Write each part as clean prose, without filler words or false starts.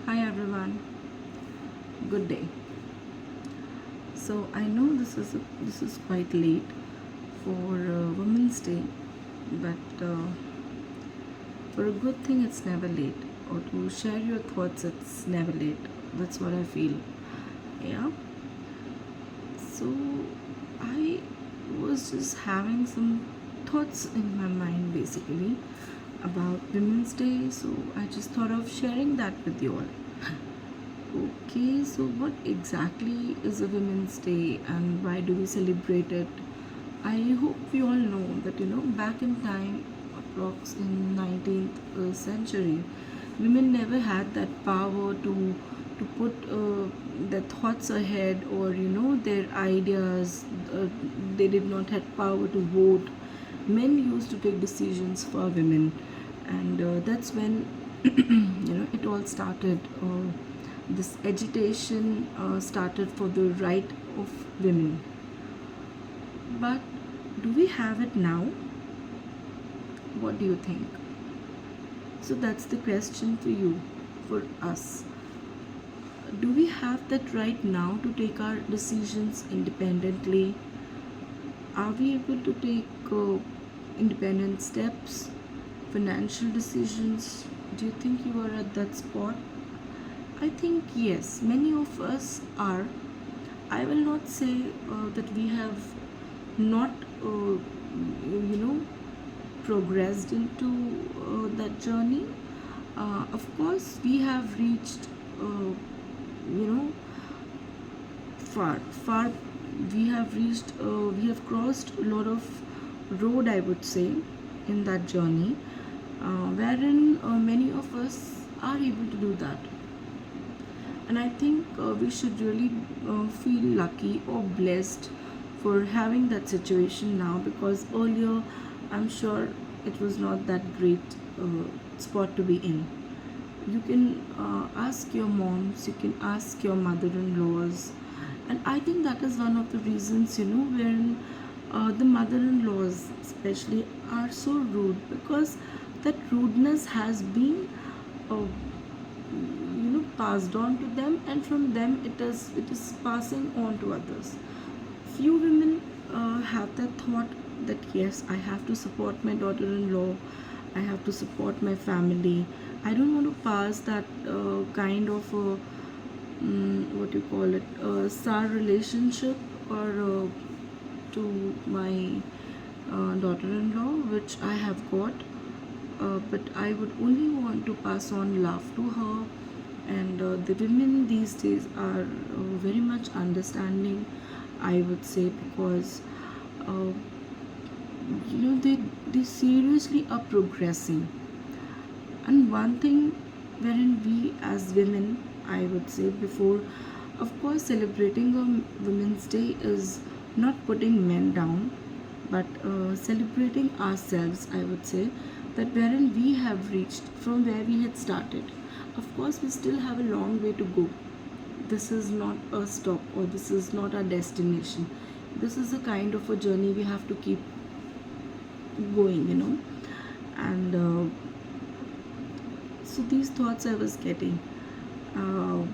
Hi everyone, good day. So I know this is quite late for Women's Day, but for a good thing it's never late. Or to share your thoughts, it's never late. That's what I feel. Yeah. So I was just having some thoughts in my mind basically about Women's Day. So I just thought of sharing that with you all. Okay, so what exactly is a Women's Day and why do we celebrate it? I hope we all know that back in time, approx in 19th century, women never had that power to put their thoughts ahead or their ideas. They did not have power to vote. Men used to take decisions for women, and that's when it all started. This agitation started for the right of women. But do we have it now? What do you think? So that's the question for you, for us. Do we have that right now to take our decisions independently? Are we able to take independent steps, financial decisions? Do you think you are at that spot? I think yes, many of us are. I will not say that we have not, progressed into that journey. Of course, we have reached, you know, far. We have crossed a lot of road, I would say, in that journey, wherein many of us are able to do that. And I think we should really feel lucky or blessed for having that situation now, because earlier I'm sure it was not that great spot to be in. You can ask your moms, you can ask your mother-in-laws, and I think that is one of the reasons, wherein the mother-in-laws especially are so rude, because that rudeness has been uh, passed on to them, and from them it is passing on to others. Few women have that thought that yes, I have to support my daughter-in-law, I have to support my family. I don't want to pass that kind of what you call it, sour relationship or to my daughter-in-law, which I have got. But I would only want to pass on love to her. And the women these days are very much understanding, I would say, because uh, they seriously are progressing. And one thing wherein we as women, I would say, before, of course, celebrating a Women's Day is not putting men down, but celebrating ourselves, I would say, that wherein we have reached from where we had started. Of course, we still have a long way to go. This is not a stop, or this is not our destination. This is a kind of a journey we have to keep going. And so these thoughts I was getting. Uh,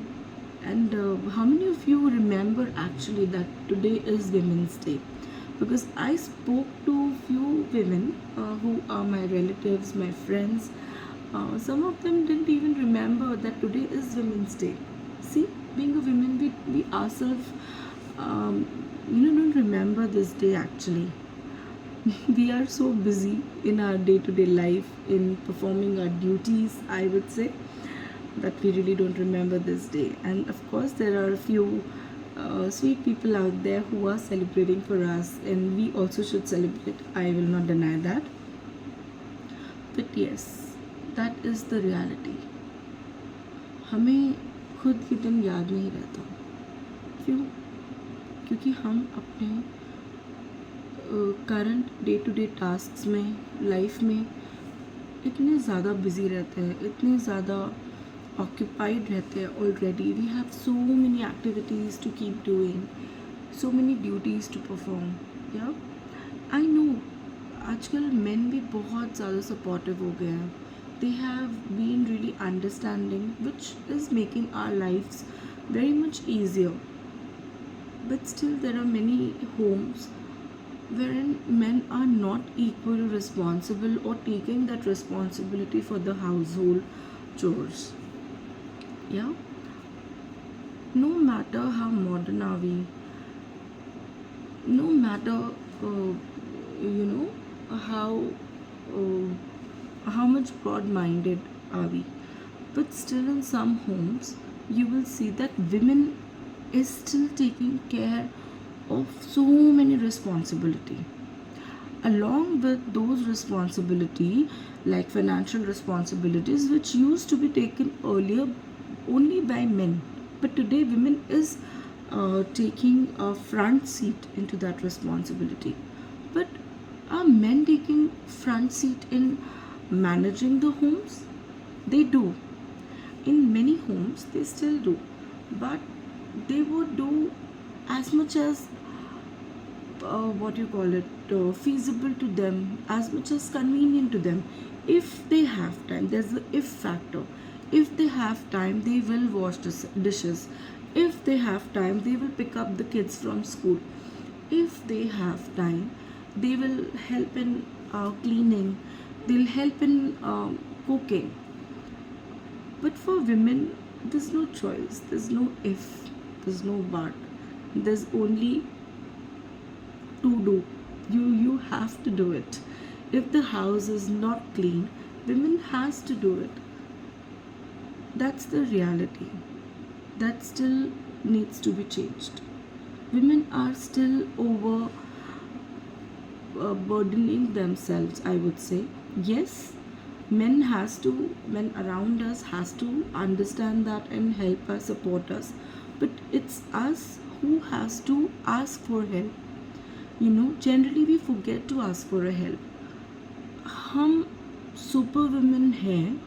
and how many of you remember actually that today is Women's Day? Because I spoke to few women who are my relatives, my friends. Some of them didn't even remember that today is Women's Day. See, being a woman, we ourselves, don't remember this day actually. We are so busy in our day-to-day life in performing our duties, I would say, that we really don't remember this day. And of course, there are a few sweet people out there who are celebrating for us, and we also should celebrate. I will not deny that. But yes, that is the reality. हमें खुद ये दिन याद नहीं रहता. क्यों? क्योंकि हम अपने current day to day task में, लाइफ में इतने ज़्यादा बिजी रहते हैं, इतने ज़्यादा occupied रहते हैं already. We have so many activities to keep doing, so many duties to perform. Yeah, I know आजकल men भी बहुत ज़्यादा supportive हो गए हैं. they have been really understanding, which is making our lives very much easier. But still, there are many homes wherein men are not equally responsible or taking that responsibility for the household chores. Yeah, no matter how modern are we, no matter you know how much broad-minded are we, but still in some homes you will see that women is still taking care of so many responsibility. Along with those responsibility, like financial responsibilities, which used to be taken earlier only by men, but today women is taking a front seat into that responsibility. But are men taking front seat in managing the homes? They do. In many homes, they still do, but they would do as much as what you call it feasible to them, as much as convenient to them. If they have time, there's the if factor. If they have time, they will wash the dishes. If they have time, they will pick up the kids from school. If they have time, they will help in cleaning, they'll help in cooking. But for women, there's no choice, there's no if, there's no but, there's only to do. You have to do it. If the house is not clean, women has to do it. That's the reality. That still needs to be changed. Women are still over burdening themselves, I would say. Yes, men around us has to understand that and help us, support us, but it's us who has to ask for help. Generally we forget to ask for a help. हम super women हैं,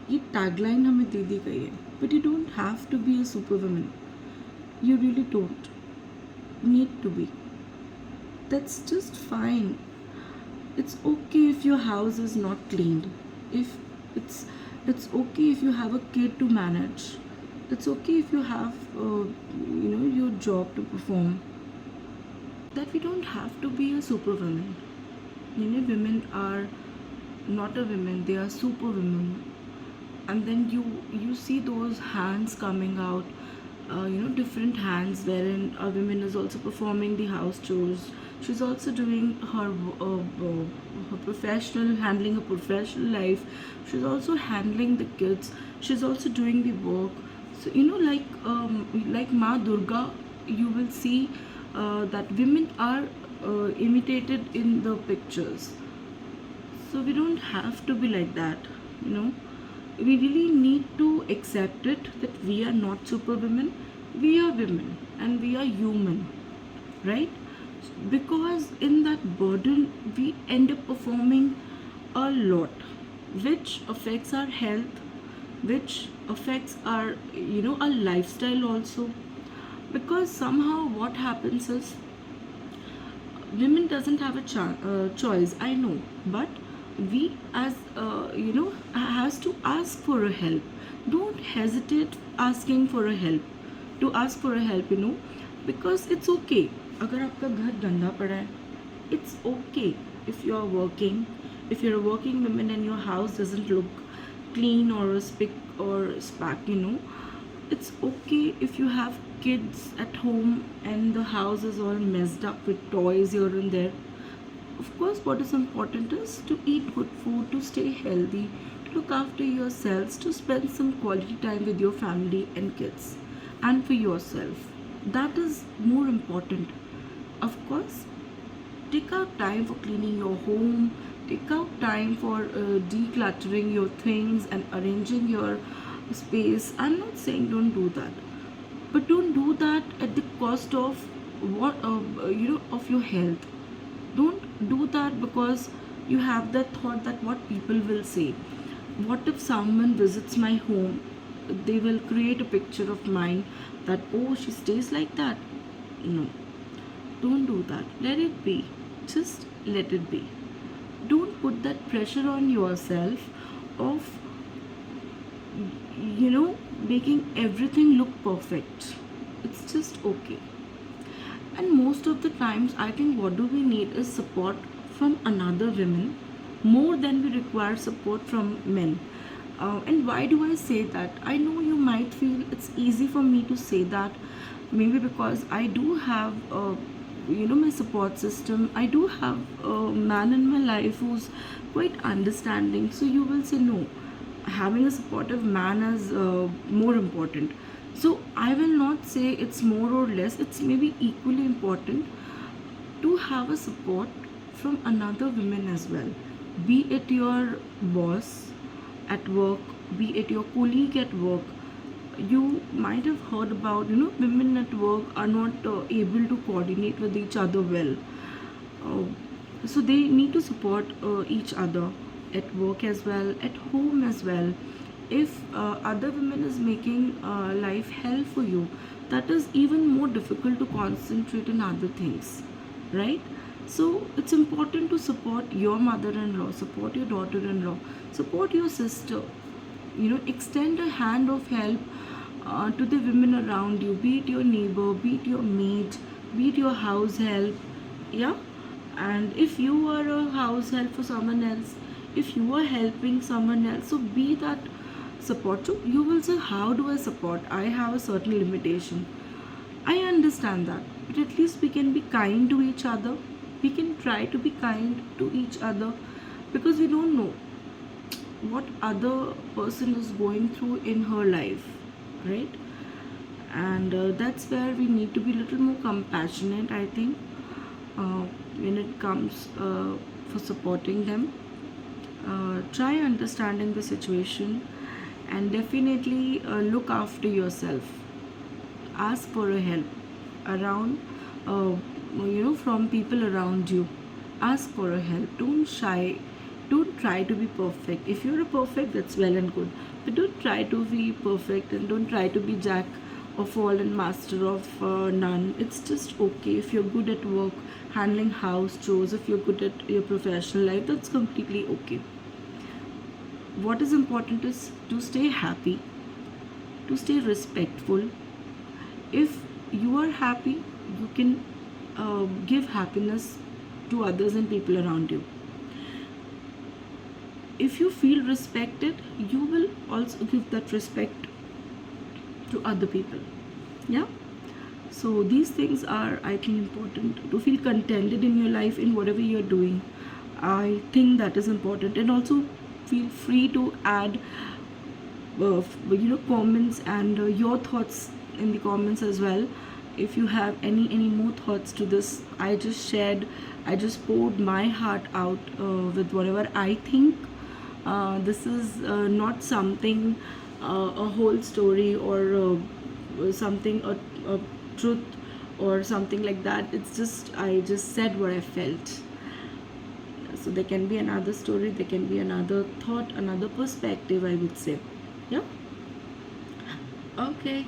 ये tagline हमें दे दी गई है, but you don't have to be a super women. You really don't need to be. That's just fine. It's okay if your house is not cleaned. If it's okay if you have a kid to manage. It's okay if you have your job to perform. That we don't have to be a superwoman. Women are not a women; they are superwomen. And then you see those hands coming out, different hands wherein a woman is also performing the house chores. She's also doing her professional, handling her professional life. She's also handling the kids. She's also doing the work. So like Ma Durga, you will see that women are imitated in the pictures. So we don't have to be like that. We really need to accept it that we are not superwomen. We are women and we are human, right? Because in that burden we end up performing a lot, which affects our health, which affects our lifestyle also. Because somehow what happens is, women doesn't have a choice, I know, but we as has to ask for a help. Don't hesitate asking for a help, to ask for a help, because it's okay. अगर आपका घर गंदा पड़ा है, it's okay. If you are working, if you're a working woman and your house doesn't look clean or spick or spark, it's okay if you have kids at home and the house is all messed up with toys here and there. Of course, what is important is to eat good food, to stay healthy, to look after yourselves, to spend some quality time with your family and kids, and for yourself. That is more important. Of course, take out time for cleaning your home, take out time for decluttering your things and arranging your space. I'm not saying don't do that, but don't do that at the cost of of your health. Don't do that because you have that thought that what people will say. What if someone visits my home, they will create a picture of mine that, oh, she stays like that. No, don't do that. Let it be. Just let it be. Don't put that pressure on yourself of you know, making everything look perfect. It's just okay. And most of the times, I think what do we need is support from another women more than we require support from men. And why do I say that? I know you might feel it's easy for me to say that, maybe because I do have, my support system. I do have a man in my life who's quite understanding. So you will say, no, having a supportive man is more important. So I will not say it's more or less, it's maybe equally important to have a support from another woman as well, be it your boss at work, be it your colleague at work. You might have heard about, women at work are not able to coordinate with each other well. uh, so they need to support each other at work as well, at home as well. If other women is making life hell for you, that is even more difficult to concentrate on other things, right? So it's important to support your mother-in-law, support your daughter-in-law, support your sister, extend a hand of help to the women around you, be it your neighbor, be it your maid, be it your house help. Yeah. And if you are a house help for someone else, if you are helping someone else, so be that support. So you will say, how do I support? I have a certain limitation. I understand that, but at least we can be kind to each other. We can try to be kind to each other, because we don't know what other person is going through in her life, right? And that's where we need to be a little more compassionate, I think, when it comes for supporting them. Try understanding the situation, and definitely look after yourself. Ask for a help around, from people around you. Ask for a help. Don't shy. Don't try to be perfect. If you're a perfect, that's well and good, but don't try to be perfect, and don't try to be jack of all and master of none. It's just okay if you're good at work, handling house chores. If you're good at your professional life, that's completely okay. What is important is to stay happy, to stay respectful. If you are happy, you can give happiness to others and people around you. If you feel respected, you will also give that respect to other people. Yeah. So these things are, I think, important to feel contented in your life, in whatever you're doing. I think that is important. And also feel free to add comments and your thoughts in the comments as well. If you have any more thoughts to this, I just poured my heart out with whatever I think. This is not something, a whole story, or something, a truth or something like that. It's just, I just said what I felt. So there can be another story, there can be another thought, another perspective, I would say. Yeah. Okay.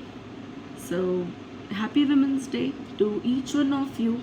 So happy Women's Day to each one of you.